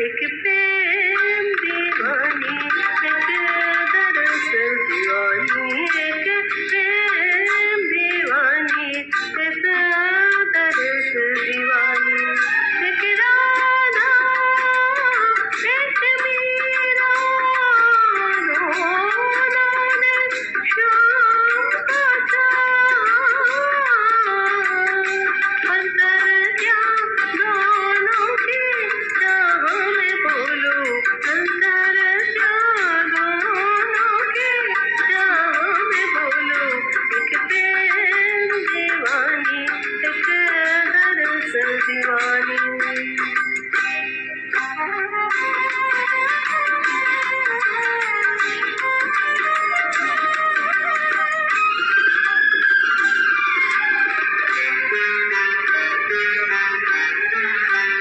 एक प्रेम दीवानी, एक दरअसल दीवानी, एक प्रेम दीवानी, एक दरअसल दीवानी, एक राधा एक मीरा, दोनों ने शाम का अंतर क्या दोनों की चाह में बोलूं, अंतर क्या दोनों की चाह में बोलूं, एक प्रेम दीवानी, एक दरअसल दीवानी।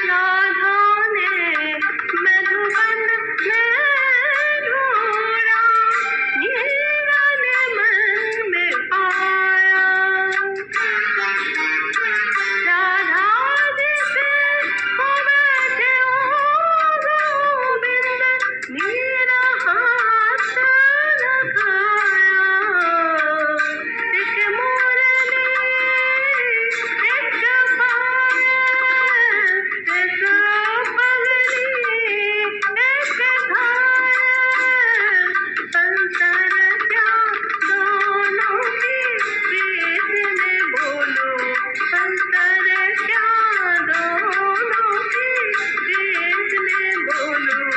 राधा ने मधुबन में ढूंढा, मीरा ने मन में पाया, राधा जी से हो बैठे ओ गोविंद, मीरा हाथ लगाया, एक मुरली एक पायल, एक पगड़ी एक घायल, अंतर क्या दोनों की प्रीत में बोलूं, अंतर क्या दोनों की प्रीत में बोलूं,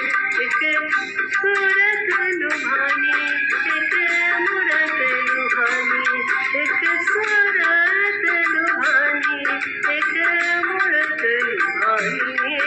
एक सूरत लुभानी, एक मूरत लुभानी, एक सूरत लुभानी, एक मूरत लुभानी।